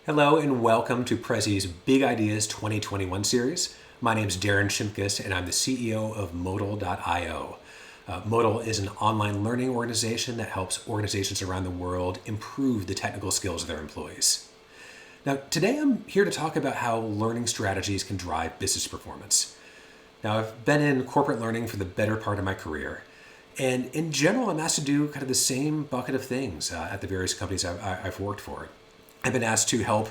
Hello and welcome to Prezi's Big Ideas 2021 series. My name is Darren Shimkus and I'm the CEO of Modal.io. Modal is an online learning organization that helps organizations around the world improve the technical skills of their employees. Now, today I'm here to talk about how learning strategies can drive business performance. Now, I've been in corporate learning for the better part of my career, and in general, I'm asked to do kind of the same bucket of things at the various companies I've worked for. I've been asked to help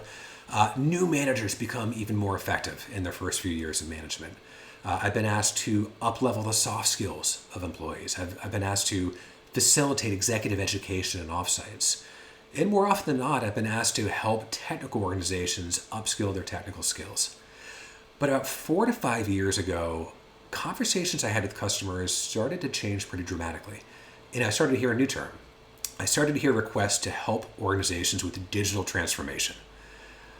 new managers become even more effective in their first few years of management. I've been asked to up-level the soft skills of employees. I've been asked to facilitate executive education and offsites. And more often than not, I've been asked to help technical organizations upskill their technical skills. But about 4 to 5 years ago, conversations I had with customers started to change pretty dramatically. And I started to hear a new term. I started to hear requests to help organizations with digital transformation.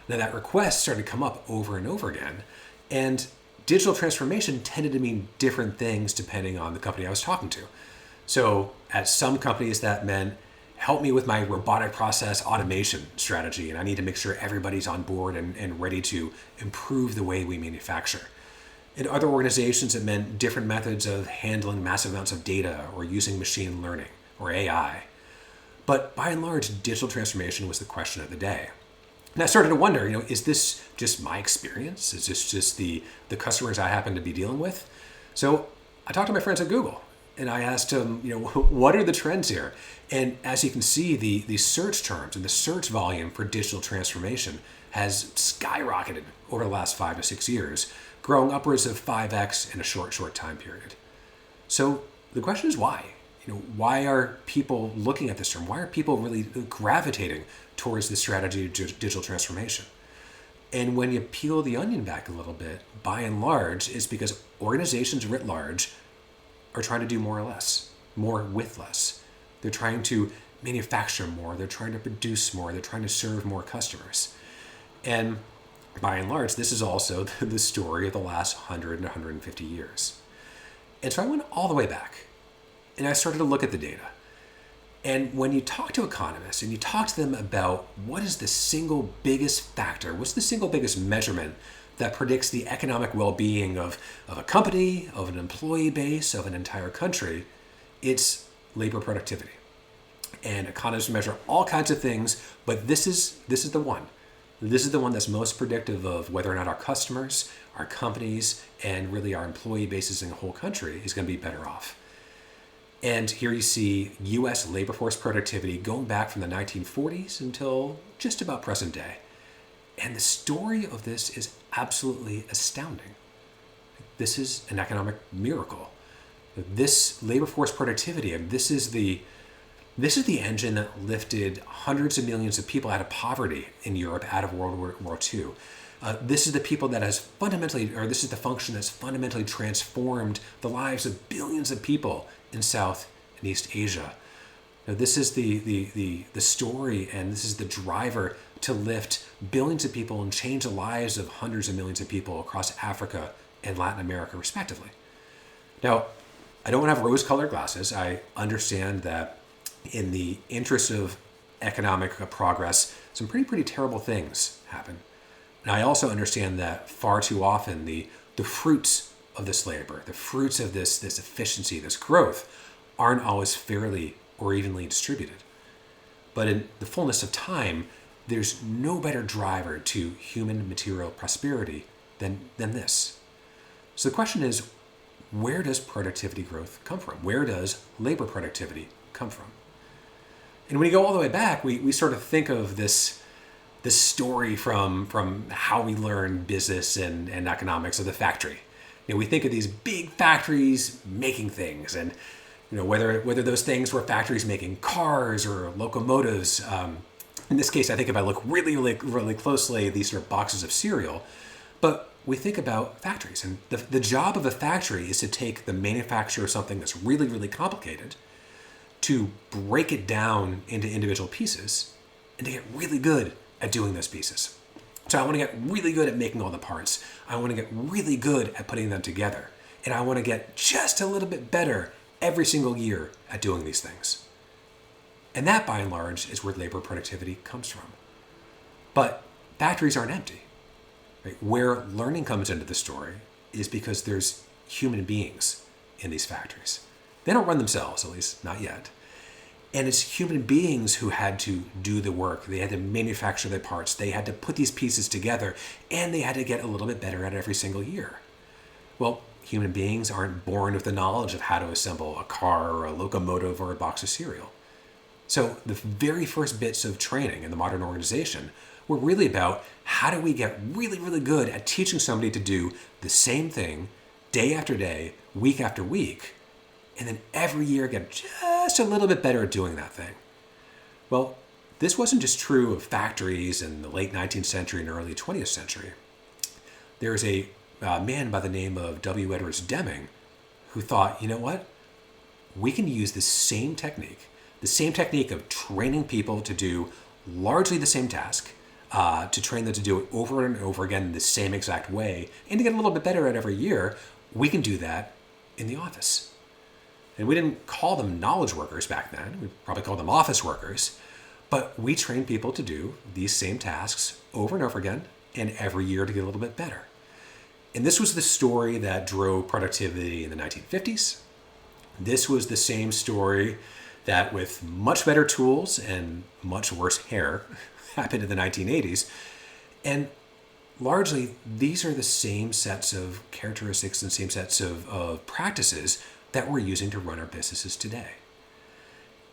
Now that request started to come up over and over again, and digital transformation tended to mean different things depending on the company I was talking to. So at some companies that meant, help me with my robotic process automation strategy, and I need to make sure everybody's on board and ready to improve the way we manufacture. In other organizations, it meant different methods of handling massive amounts of data or using machine learning or AI. But by and large, digital transformation was the question of the day. And I started to wonder, is this just my experience? Is this just the customers I happen to be dealing with? So I talked to my friends at Google and I asked them, what are the trends here? And as you can see, the search terms and the search volume for digital transformation has skyrocketed over the last 5 to 6 years, growing upwards of 5x in a short time period. So the question is why? Why are people looking at this term? Why are people really gravitating towards this strategy of digital transformation? And when you peel the onion back a little bit, by and large, it's because organizations writ large are trying to do more or less, more with less. They're trying to manufacture more. They're trying to produce more. They're trying to serve more customers. And by and large, this is also the story of the last 100 and 150 years. And so I went all the way back. And I started to look at the data. And when you talk to economists and you talk to them about what is the single biggest factor, what's the single biggest measurement that predicts the economic well-being of a company, of an employee base, of an entire country, it's labor productivity. And economists measure all kinds of things, but this is the one. This is the one that's most predictive of whether or not our customers, our companies, and really our employee bases in the whole country is going to be better off. And here you see U.S. labor force productivity going back from the 1940s until just about present day. And the story of this is absolutely astounding. This is an economic miracle. This labor force productivity, this is the engine that lifted hundreds of millions of people out of poverty in Europe, out of World War II. This is the people that has fundamentally, or this is the function that's fundamentally transformed the lives of billions of people in South and East Asia. Now, this is the story, and this is the driver to lift billions of people and change the lives of hundreds of millions of people across Africa and Latin America, respectively. Now, I don't have rose-colored glasses. I understand that in the interest of economic progress, some pretty terrible things happen. And I also understand that far too often the fruits of this labor, the fruits of this efficiency, this growth, aren't always fairly or evenly distributed. But in the fullness of time, there's no better driver to human material prosperity than this. So the question is, where does productivity growth come from? Where does labor productivity come from? And when you go all the way back, we sort of think of this story from how we learn business and economics of the factory. We think of these big factories making things, and whether those things were factories making cars or locomotives. In this case, I think if I look really closely, these are boxes of cereal. But we think about factories, and the job of a factory is to take the manufacture of something that's really complicated, to break it down into individual pieces, and to get really good at doing those pieces. So I want to get really good at making all the parts. I want to get really good at putting them together. And I want to get just a little bit better every single year at doing these things. And that, by and large, is where labor productivity comes from. But factories aren't empty. Right? Where learning comes into the story is because there's human beings in these factories. They don't run themselves, at least not yet. And it's human beings who had to do the work. They had to manufacture the parts. They had to put these pieces together, and they had to get a little bit better at it every single year. Well, human beings aren't born with the knowledge of how to assemble a car or a locomotive or a box of cereal. So the very first bits of training in the modern organization were really about how do we get really, really good at teaching somebody to do the same thing day after day, week after week, and then every year get just a little bit better at doing that thing. Well, this wasn't just true of factories in the late 19th century and early 20th century. There was a man by the name of W. Edwards Deming who thought, you know what? We can use the same technique of training people to do largely the same task, to train them to do it over and over again in the same exact way, and to get a little bit better at every year. We can do that in the office. And we didn't call them knowledge workers back then. We probably called them office workers. But we trained people to do these same tasks over and over again and every year to get a little bit better. And this was the story that drove productivity in the 1950s. This was the same story that, with much better tools and much worse hair, happened in the 1980s. And largely, these are the same sets of characteristics and same sets of practices that we're using to run our businesses today.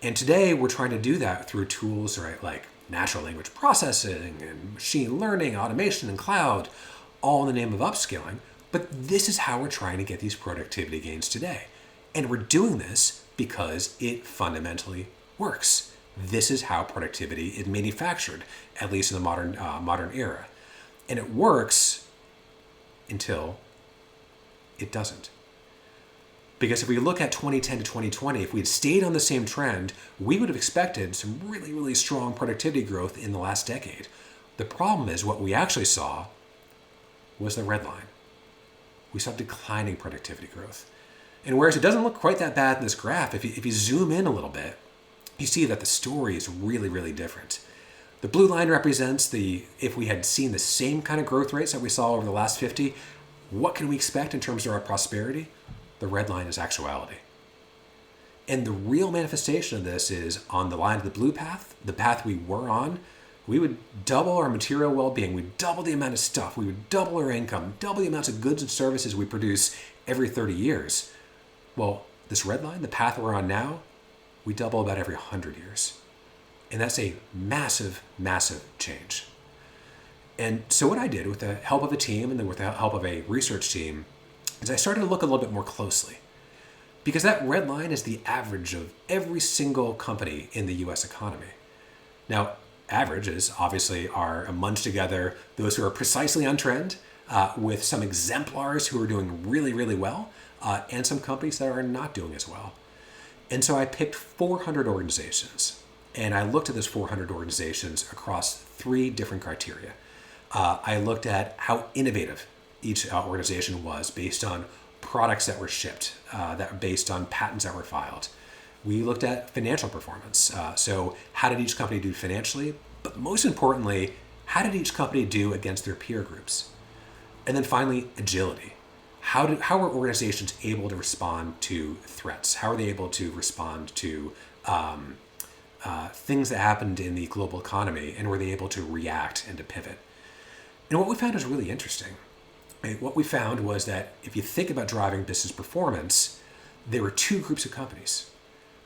And today, we're trying to do that through tools, right, like natural language processing and machine learning, automation, and cloud, all in the name of upskilling. But this is how we're trying to get these productivity gains today. And we're doing this because it fundamentally works. This is how productivity is manufactured, at least in the modern era. And it works until it doesn't. Because if we look at 2010 to 2020, if we had stayed on the same trend, we would have expected some really, really strong productivity growth in the last decade. The problem is what we actually saw was the red line. We saw declining productivity growth. And whereas it doesn't look quite that bad in this graph, if you zoom in a little bit, you see that the story is really, really different. The blue line represents if we had seen the same kind of growth rates that we saw over the last 50, what can we expect in terms of our prosperity? The red line is actuality. And the real manifestation of this is on the line of the blue path, the path we were on. We would double our material well-being. We'd double the amount of stuff. We would double our income, double the amounts of goods and services we produce every 30 years. Well, this red line, the path we're on now, we double about every 100 years. And that's a massive, massive change. And so what I did with the help of a team and then with the help of a research team is I started to look a little bit more closely. Because that red line is the average of every single company in the US economy. Now, averages obviously are munched together those who are precisely on trend with some exemplars who are doing really, really well and some companies that are not doing as well. And so I picked 400 organizations and I looked at those 400 organizations across 3 different criteria. I looked at how innovative each organization was based on products that were shipped, that were based on patents that were filed. We looked at financial performance. So how did each company do financially? But most importantly, how did each company do against their peer groups? And then finally, agility. How are organizations able to respond to threats? How are they able to respond to things that happened in the global economy? And were they able to react and to pivot? And what we found was really interesting. Right? What we found was that if you think about driving business performance, there were 2 groups of companies.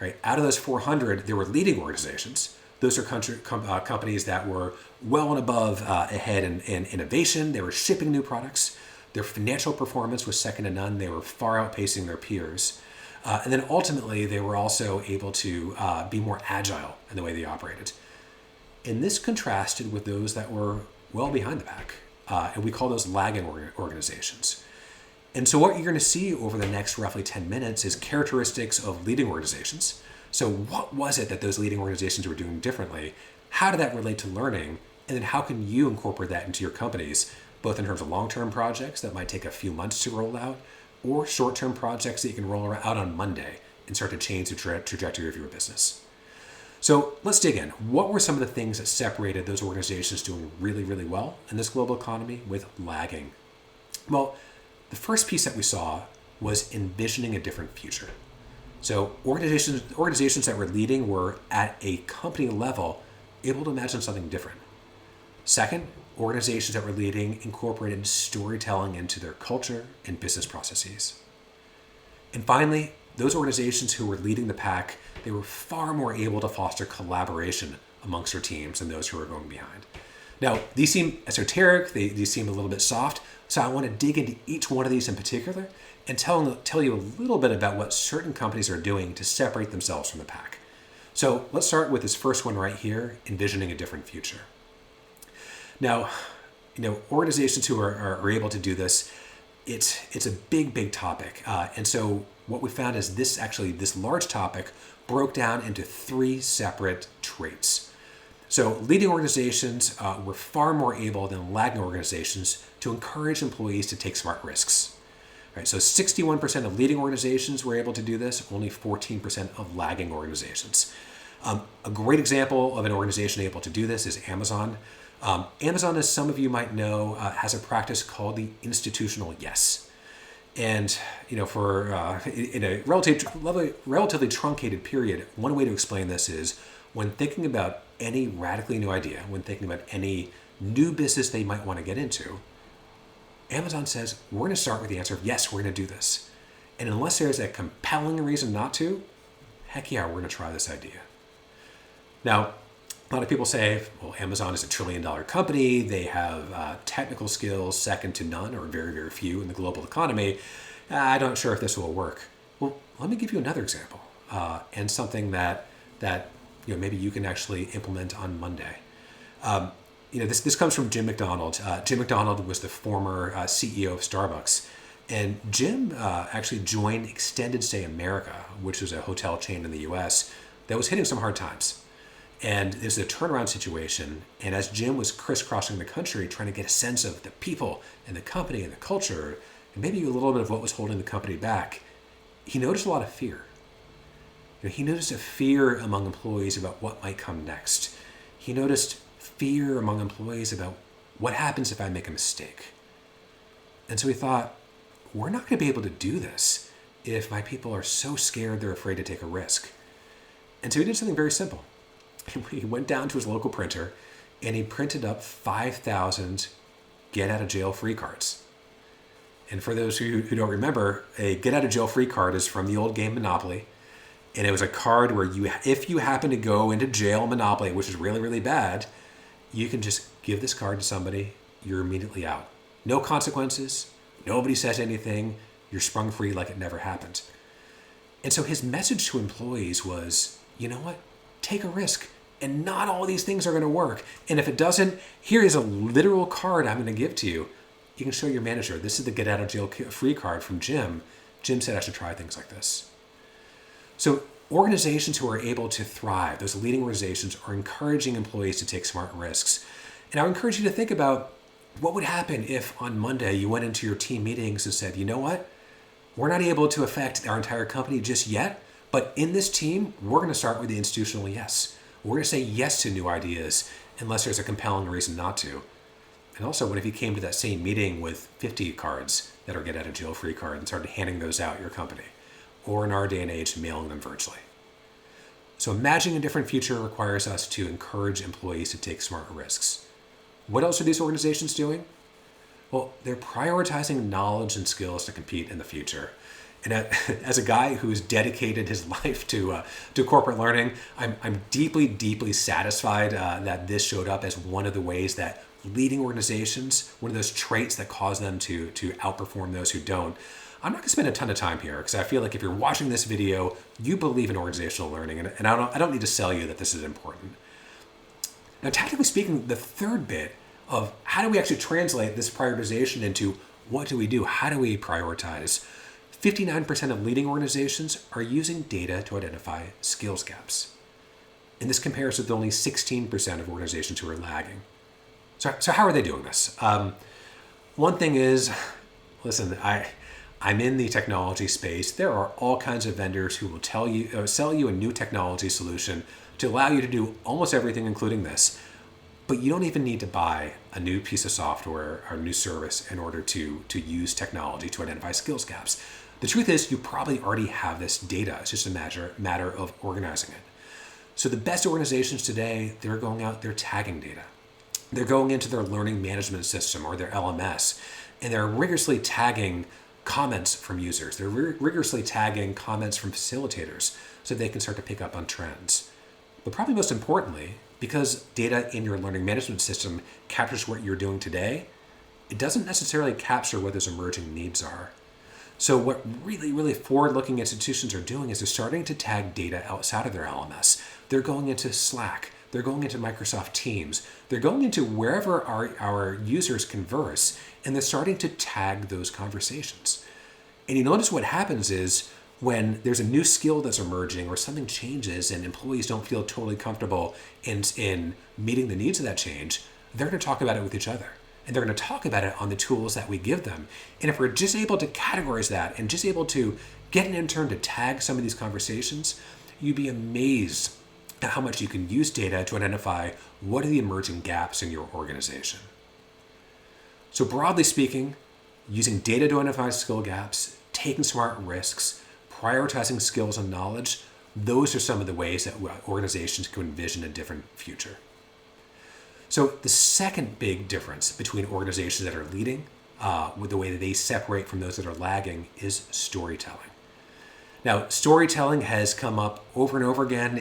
Right? Out of those 400, there were leading organizations. Those are companies that were well and above ahead in innovation. They were shipping new products. Their financial performance was second to none. They were far outpacing their peers. And then ultimately, they were also able to be more agile in the way they operated. And this contrasted with those that were well behind the pack. And we call those lagging organizations. And so what you're going to see over the next roughly 10 minutes is characteristics of leading organizations. So what was it that those leading organizations were doing differently? How did that relate to learning? And then how can you incorporate that into your companies, both in terms of long-term projects that might take a few months to roll out, or short-term projects that you can roll out on Monday and start to change the trajectory of your business. So let's dig in. What were some of the things that separated those organizations doing really, really well in this global economy with lagging? Well, the first piece that we saw was envisioning a different future. So organizations that were leading were at a company level able to imagine something different. Second, organizations that were leading incorporated storytelling into their culture and business processes. And finally, those organizations who were leading the pack, they were far more able to foster collaboration amongst their teams than those who were going behind. Now, these seem esoteric, these seem a little bit soft, so I want to dig into each one of these in particular and tell you a little bit about what certain companies are doing to separate themselves from the pack. So let's start with this first one right here, envisioning a different future. Now, organizations who are able to do this, it's a big topic. And so what we found is this large topic broke down into 3 separate traits. So leading organizations were far more able than lagging organizations to encourage employees to take smart risks. Right, so 61% of leading organizations were able to do this, only 14% of lagging organizations. A great example of an organization able to do this is Amazon. Amazon, as some of you might know, has a practice called the institutional yes. And for in a relatively truncated period, one way to explain this is when thinking about any radically new idea, when thinking about any new business they might want to get into, Amazon says, we're going to start with the answer of yes, we're going to do this. And unless there's a compelling reason not to, heck yeah, we're going to try this idea. Now, a lot of people say, well, Amazon is $1 trillion company. They have technical skills second to none or very, very few in the global economy. I'm not sure if this will work. Well, let me give you another example and something that maybe you can actually implement on Monday. This comes from Jim McDonald. Jim McDonald was the former CEO of Starbucks. And Jim actually joined Extended Stay America, which was a hotel chain in the US that was hitting some hard times. And there's a turnaround situation. And as Jim was crisscrossing the country trying to get a sense of the people and the company and the culture, and maybe a little bit of what was holding the company back, he noticed a lot of fear. He noticed a fear among employees about what might come next. He noticed fear among employees about what happens if I make a mistake. And so he thought, we're not going to be able to do this if my people are so scared they're afraid to take a risk. And so he did something very simple. He went down to his local printer and he printed up 5,000 get out of jail free cards. And for those who don't remember, a get out of jail free card is from the old game Monopoly. And it was a card where if you happen to go into jail Monopoly, which is really, really bad, you can just give this card to somebody, you're immediately out. No consequences, nobody says anything, you're sprung free like it never happened. And so his message to employees was, you know what, take a risk. And not all these things are going to work. And if it doesn't, here is a literal card I'm going to give to you. You can show your manager, this is the get out of jail free card from Jim. Jim said I should try things like this. So organizations who are able to thrive, those leading organizations, are encouraging employees to take smart risks. And I would encourage you to think about what would happen if on Monday you went into your team meetings and said, you know what, we're not able to affect our entire company just yet, but in this team, we're going to start with the institutional yes. We're going to say yes to new ideas unless there's a compelling reason not to. And also, what if you came to that same meeting with 50 cards that are get out of jail free cards and started handing those out at your company? Or in our day and age, mailing them virtually. So imagining a different future requires us to encourage employees to take smart risks. What else are these organizations doing? Well, they're prioritizing knowledge and skills to compete in the future. And as a guy who's dedicated his life to corporate learning, I'm deeply satisfied that this showed up as one of the ways that leading organizations, one of those traits that cause them to outperform those who don't. I'm not going to spend a ton of time here because I feel like if you're watching this video, you believe in organizational learning, and I don't need to sell you that this is important. Now, tactically speaking, the third bit of how do we actually translate this prioritization into what do we do? How do we prioritize? 59% of leading organizations are using data to identify skills gaps. And this compares with only 16% of organizations who are lagging. So how are they doing this? One thing is, listen, I'm in the technology space. There are all kinds of vendors who will sell you a new technology solution to allow you to do almost everything, including this. But you don't even need to buy a new piece of software or a new service in order to use technology to identify skills gaps. The truth is, you probably already have this data. It's just a matter of organizing it. So the best organizations today, they're going out, they're tagging data. They're going into their learning management system or their LMS, and they're rigorously tagging comments from users. They're rigorously tagging comments from facilitators so they can start to pick up on trends. But probably most importantly, because data in your learning management system captures what you're doing today, it doesn't necessarily capture what those emerging needs are. So what really, really forward-looking institutions are doing is they're starting to tag data outside of their LMS. They're going into Slack. They're going into Microsoft Teams. They're going into wherever our users converse, and they're starting to tag those conversations. And you notice what happens is when there's a new skill that's emerging or something changes and employees don't feel totally comfortable in meeting the needs of that change, they're going to talk about it with each other. And they're going to talk about it on the tools that we give them. And if we're just able to categorize that and just able to get an intern to tag some of these conversations, you'd be amazed at how much you can use data to identify what are the emerging gaps in your organization. So broadly speaking, using data to identify skill gaps, taking smart risks, prioritizing skills and knowledge, those are some of the ways that organizations can envision a different future. So the second big difference between organizations that are leading with the way that they separate from those that are lagging is storytelling. Now, storytelling has come up over and over again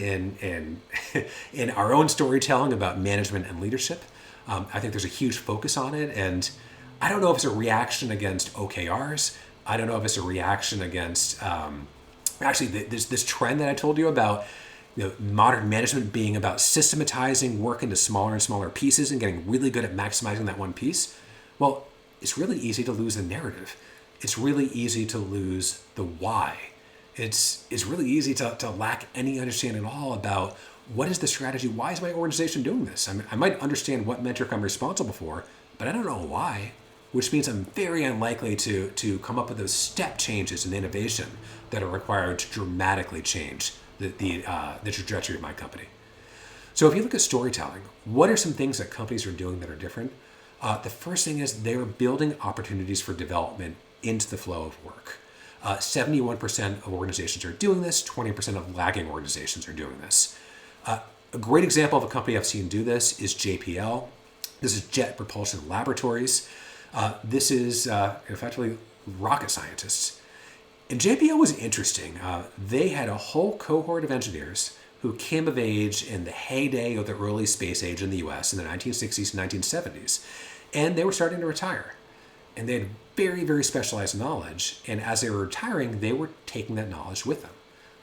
in our own storytelling about management and leadership. I think there's a huge focus on it, and I don't know if it's a reaction against OKRs. I don't know if it's a reaction against this trend that I told you about. Modern management being about systematizing work into smaller and smaller pieces and getting really good at maximizing that one piece. Well, it's really easy to lose the narrative. It's really easy to lose the why. It's really easy to lack any understanding at all about what is the strategy. Why is my organization doing this? I might understand what metric I'm responsible for, but I don't know why, which means I'm very unlikely to come up with those step changes in innovation that are required to dramatically change the trajectory of my company. So if you look at storytelling, what are some things that companies are doing that are different? The first thing is they're building opportunities for development into the flow of work. 71% of organizations are doing this, 20% of lagging organizations are doing this. A great example of a company I've seen do this is JPL. This is Jet Propulsion Laboratories. This is effectively rocket scientists. And JPL was interesting. They had a whole cohort of engineers who came of age in the heyday of the early space age in the US in the 1960s and 1970s. And they were starting to retire. And they had very, very specialized knowledge. And as they were retiring, they were taking that knowledge with them.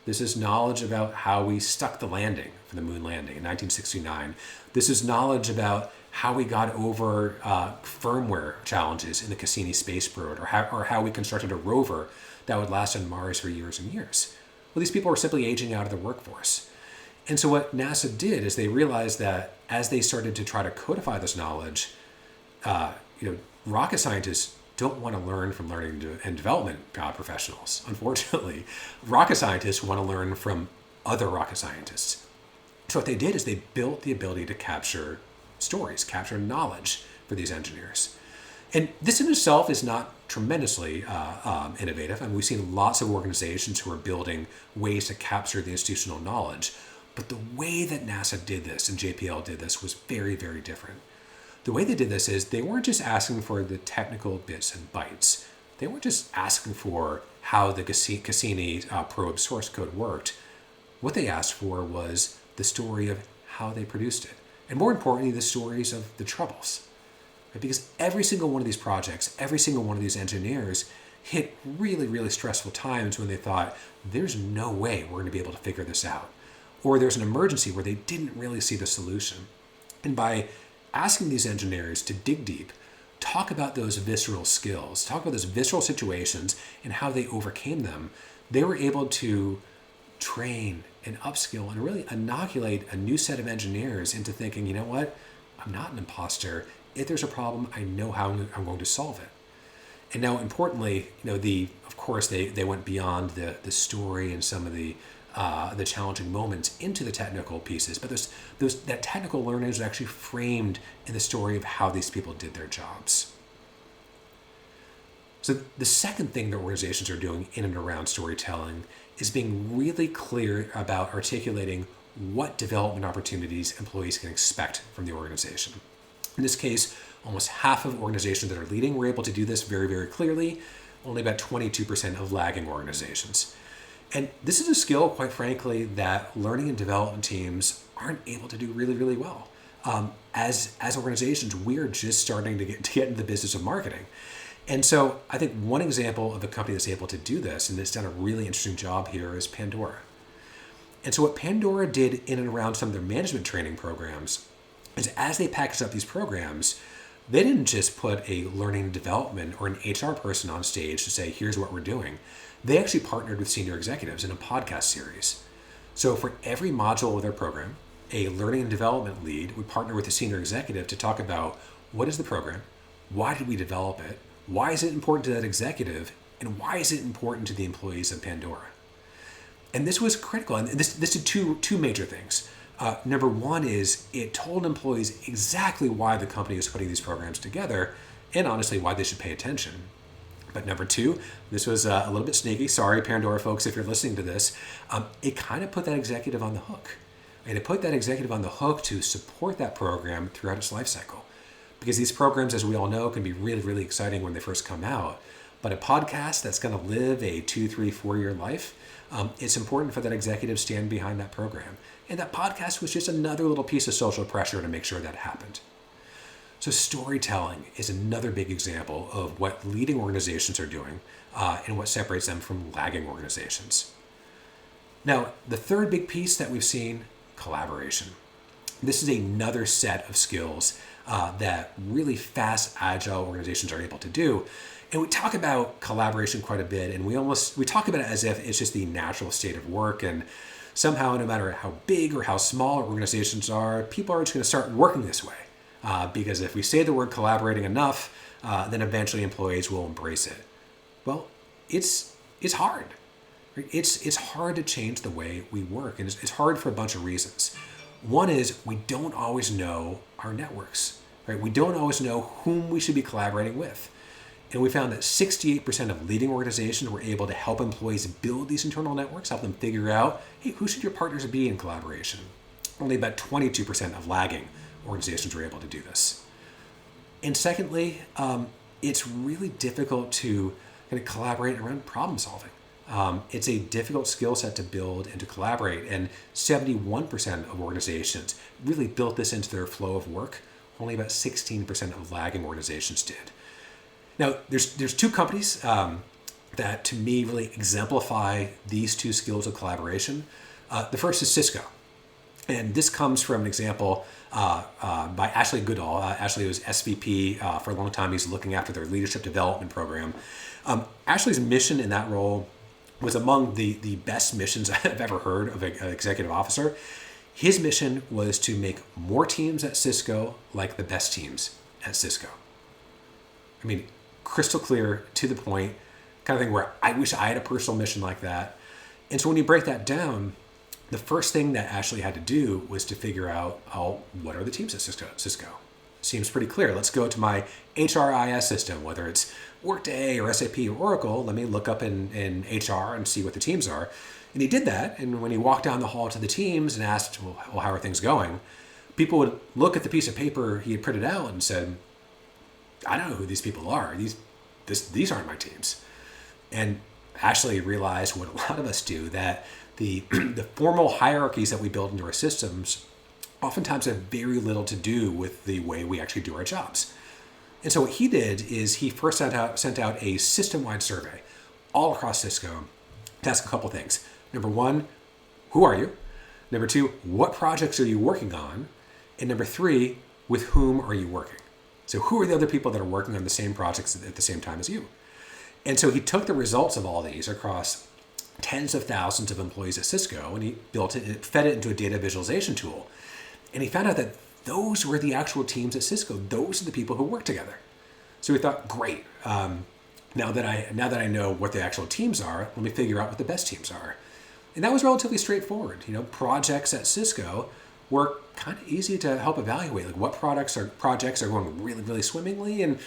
This is knowledge about how we stuck the landing for the moon landing in 1969. This is knowledge about how we got over firmware challenges in the Cassini space probe, or how we constructed a rover that would last on Mars for years and years. Well, these people were simply aging out of the workforce. And so what NASA did is they realized that as they started to try to codify this knowledge, rocket scientists don't want to learn from learning and development professionals. Unfortunately, rocket scientists want to learn from other rocket scientists. So what they did is they built the ability to capture stories, capture knowledge for these engineers. And this in itself is not tremendously innovative. I mean, we've seen lots of organizations who are building ways to capture the institutional knowledge. But the way that NASA did this and JPL did this was very, very different. The way they did this is they weren't just asking for the technical bits and bytes. They weren't just asking for how the Cassini probe source code worked. What they asked for was the story of how they produced it. And more importantly, the stories of the troubles. Right? Because every single one of these projects, every single one of these engineers hit really, really stressful times when they thought, there's no way we're going to be able to figure this out. Or there's an emergency where they didn't really see the solution. And by asking these engineers to dig deep, talk about those visceral skills, talk about those visceral situations and how they overcame them, they were able to train and upskill and really inoculate a new set of engineers into thinking, you know what, I'm not an imposter. If there's a problem, I know how I'm going to solve it. And now, importantly, of course, they went beyond the story and some of the the challenging moments into the technical pieces, but that technical learning is actually framed in the story of how these people did their jobs. So the second thing that organizations are doing in and around storytelling is being really clear about articulating what development opportunities employees can expect from the organization. In this case, almost half of organizations that are leading were able to do this very, very clearly, only about 22% of lagging organizations. And this is a skill, quite frankly, that learning and development teams aren't able to do really, really well. As organizations, we're just starting to get into the business of marketing. And so I think one example of a company that's able to do this, and that's done a really interesting job here, is Pandora. And so what Pandora did in and around some of their management training programs is, as they packaged up these programs, they didn't just put a learning and development or an HR person on stage to say, here's what we're doing. They actually partnered with senior executives in a podcast series. So for every module of their program, a learning and development lead would partner with a senior executive to talk about what is the program, why did we develop it, why is it important to that executive, and why is it important to the employees of Pandora? And this was critical. And this did two major things. Number one is it told employees exactly why the company is putting these programs together, and honestly why they should pay attention. But number two, this was a little bit sneaky. Sorry, Pandora folks, if you're listening to this. It kind of put that executive on the hook. And it put that executive on the hook to support that program throughout its life cycle. Because these programs, as we all know, can be really, really exciting when they first come out. But a podcast that's going to live a 2, 3, 4-year life, it's important for that executive to stand behind that program. And that podcast was just another little piece of social pressure to make sure that happened. So storytelling is another big example of what leading organizations are doing and what separates them from lagging organizations. Now, the third big piece that we've seen, collaboration. This is another set of skills that really fast, agile organizations are able to do. And we talk about collaboration quite a bit, and we talk about it as if it's just the natural state of work, and somehow, no matter how big or how small organizations are, people are just going to start working this way. Because if we say the word collaborating enough, then eventually employees will embrace it. Well, it's hard. Right? It's hard to change the way we work, and it's hard for a bunch of reasons. One is we don't always know our networks. Right? We don't always know whom we should be collaborating with. And we found that 68% of leading organizations were able to help employees build these internal networks, help them figure out, hey, who should your partners be in collaboration? Only about 22% of lagging organizations were able to do this. And secondly, it's really difficult to kind of collaborate around problem solving. It's a difficult skill set to build and to collaborate, and 71% of organizations really built this into their flow of work. Only about 16% of lagging organizations did. Now, there's two companies that to me really exemplify these two skills of collaboration. The first is Cisco. And this comes from an example by Ashley Goodall. Ashley was SVP for a long time. He's looking after their leadership development program. Ashley's mission in that role was among the best missions I've ever heard of an executive officer. His mission was to make more teams at Cisco like the best teams at Cisco. I mean, crystal clear, to the point, kind of thing where I wish I had a personal mission like that. And so when you break that down, the first thing that Ashley had to do was to figure out, what are the teams at Cisco? Seems pretty clear. Let's go to my HRIS system, whether it's Workday or SAP or Oracle. Let me look up in HR and see what the teams are. And he did that. And when he walked down the hall to the teams and asked, well, how are things going? People would look at the piece of paper he had printed out and said, I don't know who these people are. These aren't my teams. And Ashley realized what a lot of us do, that the formal hierarchies that we build into our systems oftentimes have very little to do with the way we actually do our jobs. And so what he did is he first sent out a system-wide survey all across Cisco to ask a couple things. Number one, who are you? Number two, what projects are you working on? And number three, with whom are you working? So who are the other people that are working on the same projects at the same time as you? And so he took the results of all these across tens of thousands of employees at Cisco, and he fed it into a data visualization tool. And he found out that those were the actual teams at Cisco. Those are the people who work together. So we thought, great. Now that I know what the actual teams are, let me figure out what the best teams are. And that was relatively straightforward. Projects at Cisco were kind of easy to help evaluate, like what projects are going really, really swimmingly and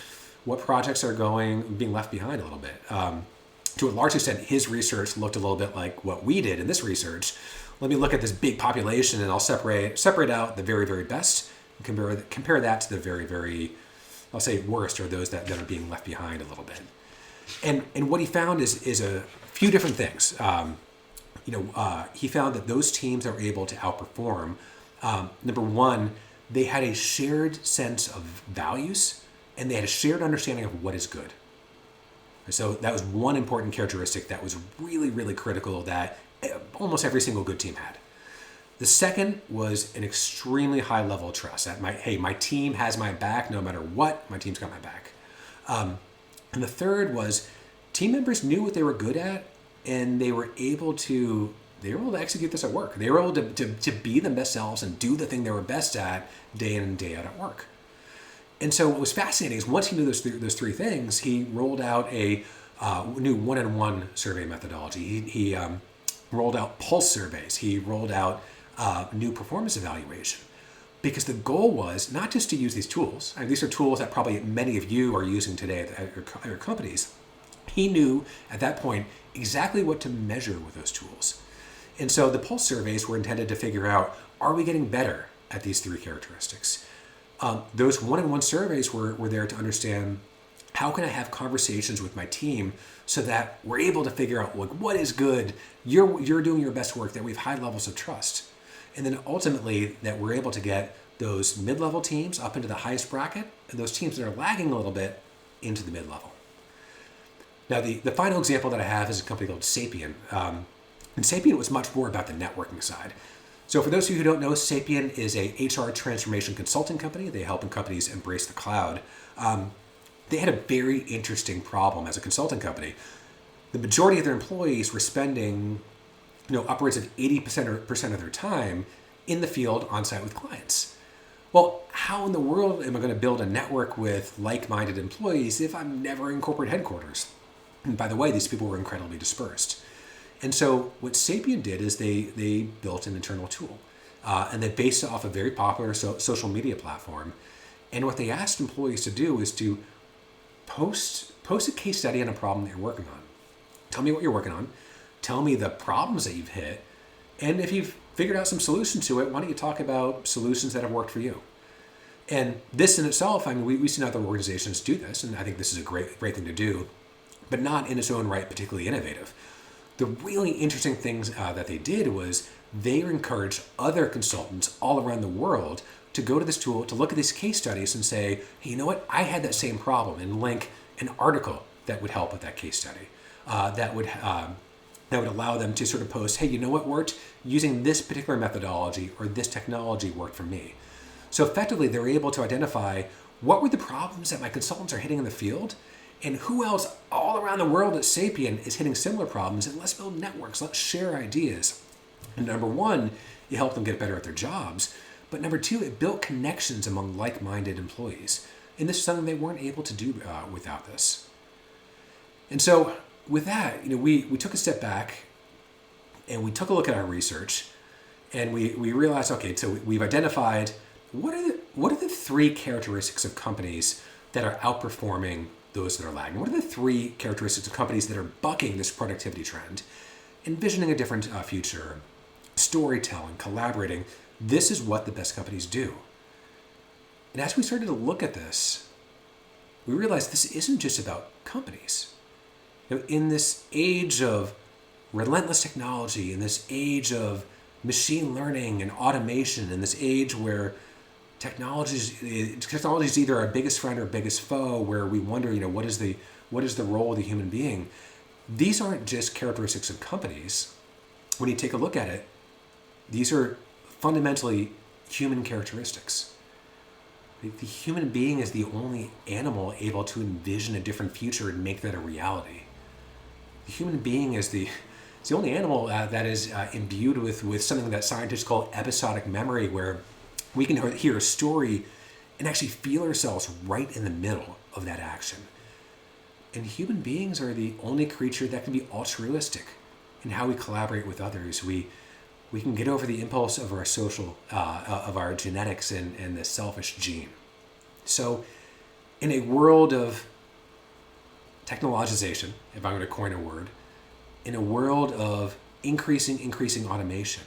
what projects are being left behind a little bit. To a large extent, his research looked a little bit like what we did in this research. Let me look at this big population and I'll separate out the very, very best and compare that to the very, very, I'll say worst, or those that are being left behind a little bit. And what he found is a few different things. He found that those teams that were able to outperform, number one, they had a shared sense of values and they had a shared understanding of what is good. So that was one important characteristic that was really, really critical that almost every single good team had. The second was an extremely high level of trust. That my team has my back no matter what, my team's got my back. And the third was team members knew what they were good at and they were able to execute this at work. They were able to be the best selves and do the thing they were best at day in and day out at work. And so what was fascinating is once he knew those three things, he rolled out a new one-on-one survey methodology. He rolled out pulse surveys. He rolled out new performance evaluation. Because the goal was not just to use these tools. These are tools that probably many of you are using today at your companies. He knew at that point exactly what to measure with those tools. And so the pulse surveys were intended to figure out, are we getting better at these three characteristics? Those one-on-one surveys were there to understand, how can I have conversations with my team so that we're able to figure out what is good, you're doing your best work, that we have high levels of trust. And then ultimately that we're able to get those mid-level teams up into the highest bracket and those teams that are lagging a little bit into the mid-level. Now the final example that I have is a company called Sapien. And Sapien was much more about the networking side. So for those of you who don't know, Sapien is a HR transformation consulting company. They help companies embrace the cloud. They had a very interesting problem as a consulting company. The majority of their employees were spending upwards of 80% of their time in the field on site with clients. Well, how in the world am I going to build a network with like-minded employees if I'm never in corporate headquarters? And by the way, these people were incredibly dispersed. And so what Sapien did is they built an internal tool and they based it off a very popular social media platform. And what they asked employees to do is to post a case study on a problem that you're working on. Tell me what you're working on. Tell me the problems that you've hit. And if you've figured out some solutions to it, why don't you talk about solutions that have worked for you? And this in itself, we've seen other organizations do this, and I think this is a great thing to do, but not in its own right particularly innovative. The really interesting things that they did was they encouraged other consultants all around the world to go to this tool, to look at these case studies and say, hey, you know what, I had that same problem, and link an article that would help with that case study. That would allow them to sort of post, hey, you know what worked? Using this particular methodology or this technology worked for me. So effectively, they were able to identify what were the problems that my consultants are hitting in the field, and who else all around the world at Sapien is hitting similar problems, and let's build networks, let's share ideas. And number one, it helped them get better at their jobs, but number two, it built connections among like-minded employees. And this is something they weren't able to do without this. And so with that, we took a step back and we took a look at our research, and we realized, okay, so we've identified what are the three characteristics of companies that are outperforming those that are lagging? What are the three characteristics of companies that are bucking this productivity trend, envisioning a different future, storytelling, collaborating? This is what the best companies do. And as we started to look at this, we realized this isn't just about companies. In this age of relentless technology, in this age of machine learning and automation, in this age where technology is either our biggest friend or biggest foe, where we wonder, what is the role of the human being? These aren't just characteristics of companies. When you take a look at it, these are fundamentally human characteristics. The human being is the only animal able to envision a different future and make that a reality. The human being is the only animal that is imbued with something that scientists call episodic memory, where we can hear a story and actually feel ourselves right in the middle of that action. And human beings are the only creature that can be altruistic. and how we collaborate with others, we can get over the impulse of our of our genetics and the selfish gene. So in a world of technologization, if I'm going to coin a word, in a world of increasing automation,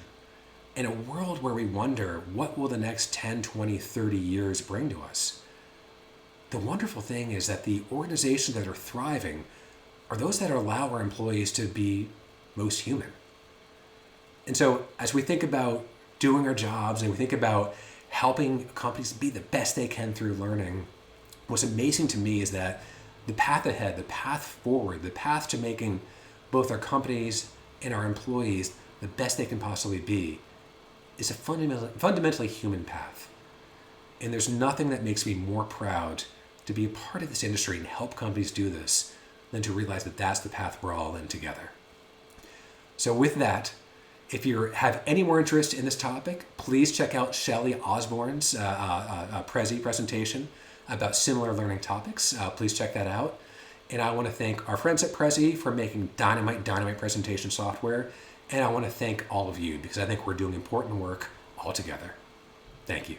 in a world where we wonder what will the next 10, 20, 30 years bring to us, the wonderful thing is that the organizations that are thriving are those that allow our employees to be most human. And so as we think about doing our jobs and we think about helping companies be the best they can through learning, what's amazing to me is that the path ahead, the path forward, the path to making both our companies and our employees the best they can possibly be is a fundamentally human path. And there's nothing that makes me more proud to be a part of this industry and help companies do this than to realize that that's the path we're all in together. So with that, if you have any more interest in this topic, please check out Shelley Osborne's Prezi presentation about similar learning topics. Please check that out. And I want to thank our friends at Prezi for making dynamite presentation software. And I want to thank all of you because I think we're doing important work all together. Thank you.